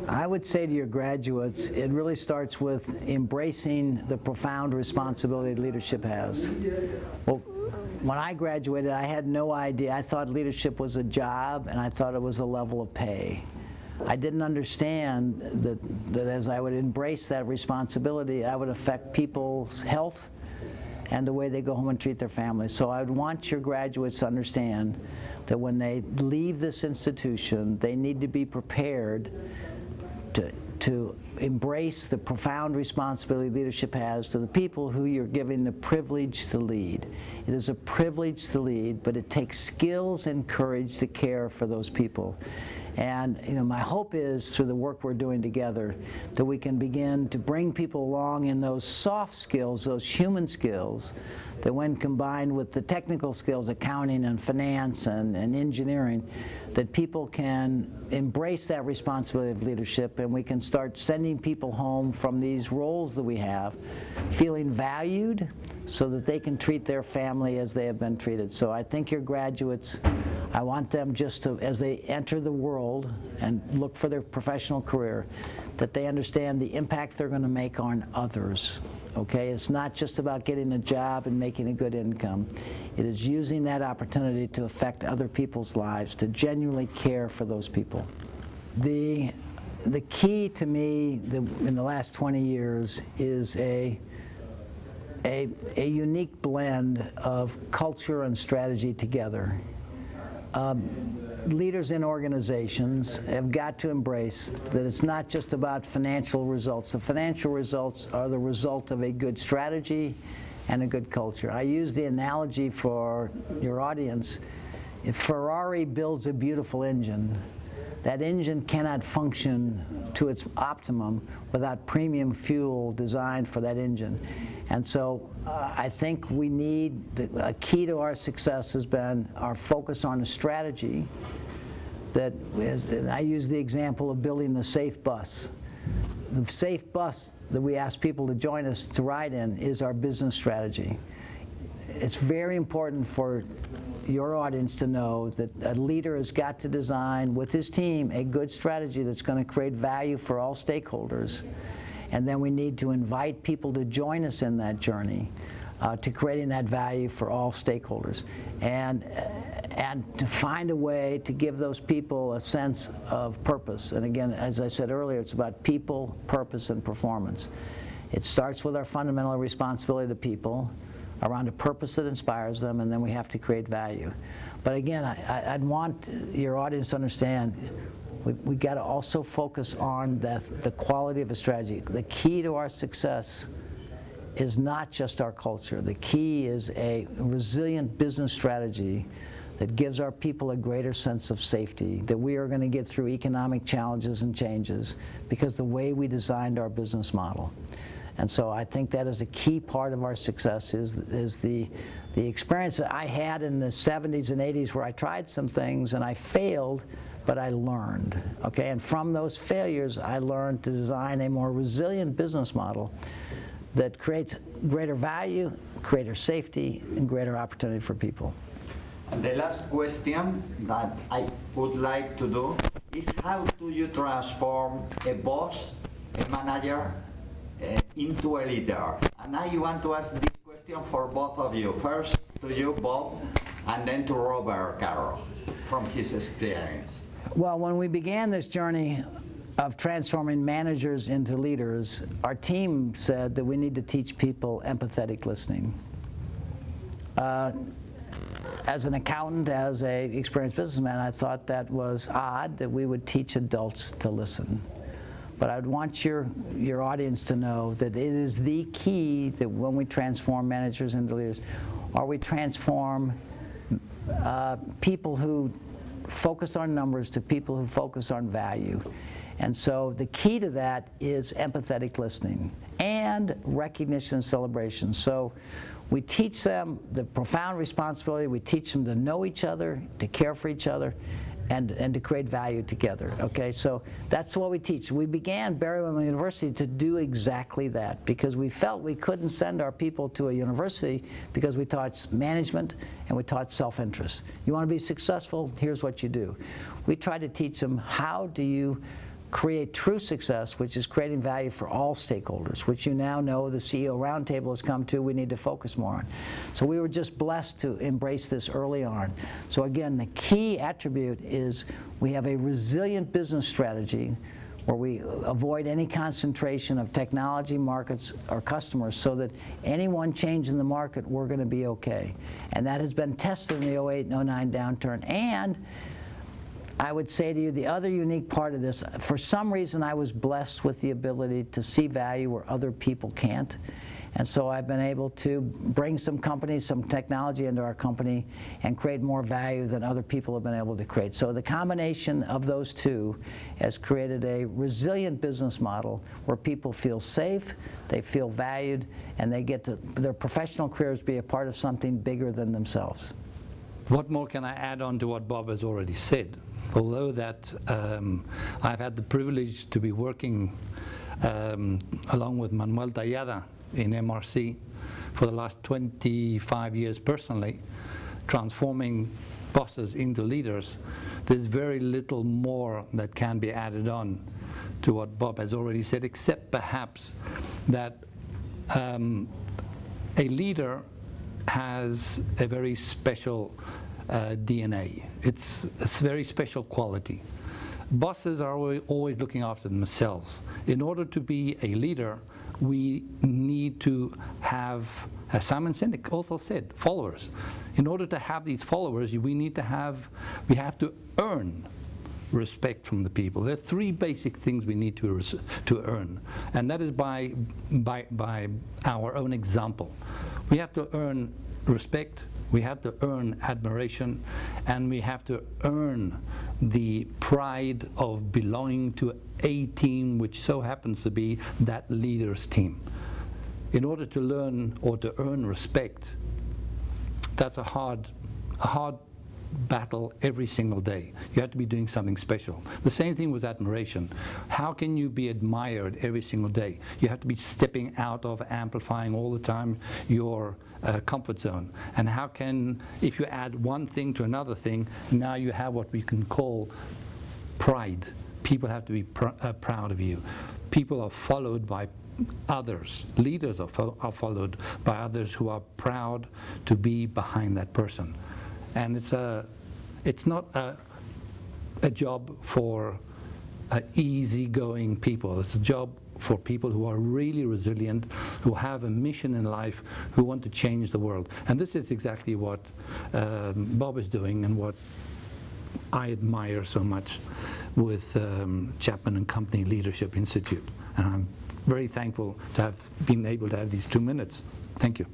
I would say to your graduates, it really starts with embracing the profound responsibility leadership has. Well, when I graduated, I had no idea. I thought leadership was a job, and I thought it was a level of pay. I didn't understand that as I would embrace that responsibility, I would affect people's health and the way they go home and treat their families. So I would want your graduates to understand that when they leave this institution, they need to be prepared to embrace the profound responsibility leadership has to the people who you're giving the privilege to lead. It is a privilege to lead, but it takes skills and courage to care for those people. And my hope is, through the work we're doing together, that we can begin to bring people along in those soft skills, those human skills, that when combined with the technical skills, accounting and finance and engineering, that people can embrace that responsibility of leadership, and we can start sending people home from these roles that we have, feeling valued, so that they can treat their family as they have been treated. So I think your graduates, I want them just to, as they enter the world and look for their professional career, that they understand the impact they're going to make on others. Okay, it's not just about getting a job and making a good income. It is using that opportunity to affect other people's lives, to genuinely care for those people. The key to me in the last 20 years is a unique blend of culture and strategy together. Leaders in organizations have got to embrace that it's not just about financial results. The financial results are the result of a good strategy and a good culture. I use the analogy for your audience. If Ferrari builds a beautiful engine, that engine cannot function to its optimum without premium fuel designed for that engine. And so I think we need, a key to our success has been our focus on a strategy that is, and I use the example of building the safe bus. The safe bus that we ask people to join us to ride in is our business strategy. It's very important for your audience to know that a leader has got to design with his team a good strategy that's going to create value for all stakeholders. And then we need to invite people to join us in that journey to creating that value for all stakeholders. And to find a way to give those people a sense of purpose. And again, as I said earlier, it's about people, purpose, and performance. It starts with our fundamental responsibility to people around a purpose that inspires them, and then we have to create value. But again, I'd want your audience to understand we got to also focus on the quality of a strategy. The key to our success is not just our culture. The key is a resilient business strategy that gives our people a greater sense of safety, that we are going to get through economic challenges and changes because the way we designed our business model. And so I think that is a key part of our success is the experience that I had in the 70s and 80s where I tried some things and I failed, but I learned. Okay, and from those failures I learned to design a more resilient business model that creates greater value, greater safety, and greater opportunity for people. And the last question that I would like to do is, how do you transform a boss, a manager, into a leader? And I want to ask this question for both of you. First to you, Bob, and then to Robert Caro, from his experience. Well, when we began this journey of transforming managers into leaders, our team said that we need to teach people empathetic listening. As an accountant, as an experienced businessman, I thought that was odd that we would teach adults to listen. But I'd want your audience to know that it is the key that when we transform managers into leaders, or we transform people who focus on numbers to people who focus on value. And so the key to that is empathetic listening and recognition and celebration. So we teach them the profound responsibility, we teach them to know each other, to care for each other, and to create value together. Okay, so that's what we teach. We began Barry-Windmill University to do exactly that because we felt we couldn't send our people to a university because we taught management and we taught self-interest. You want to be successful? Here's what you do. We try to teach them how do you create true success, which is creating value for all stakeholders, which you now know the CEO Roundtable has come to, we need to focus more on. So we were just blessed to embrace this early on. So again, the key attribute is we have a resilient business strategy where we avoid any concentration of technology, markets, or customers, so that any one change in the market, we're going to be okay. And that has been tested in the 08 and 09 downturn. And I would say to you, the other unique part of this, for some reason I was blessed with the ability to see value where other people can't. And so I've been able to bring some companies, some technology into our company and create more value than other people have been able to create. So the combination of those two has created a resilient business model where people feel safe, they feel valued, and they get to their professional careers be a part of something bigger than themselves. What more can I add on to what Bob has already said? Although that I've had the privilege to be working along with Manuel Tallada in MRC for the last 25 years personally, transforming bosses into leaders, there's very little more that can be added on to what Bob has already said, except perhaps that a leader has a very special DNA. It's a very special quality. Bosses are always looking after themselves. In order to be a leader, we need to have, as Simon Sinek also said, followers. In order to have these followers, we have to earn respect from the people. There are three basic things we need to earn, and that is by our own example. We have to earn respect, we have to earn admiration, and we have to earn the pride of belonging to a team which so happens to be that leader's team. In order to learn or to earn respect, that's a hard battle every single day. You have to be doing something special. The same thing with admiration. How can you be admired every single day? You have to be stepping out of amplifying all the time your comfort zone. And how can, if you add one thing to another thing, now you have what we can call pride. People have to be proud of you. People are followed by others. Leaders are followed by others who are proud to be behind that person. And it's not a job for easygoing people. It's a job for people who are really resilient, who have a mission in life, who want to change the world. And this is exactly what Bob is doing and what I admire so much with Chapman and Company Leadership Institute. And I'm very thankful to have been able to have these 2 minutes. Thank you.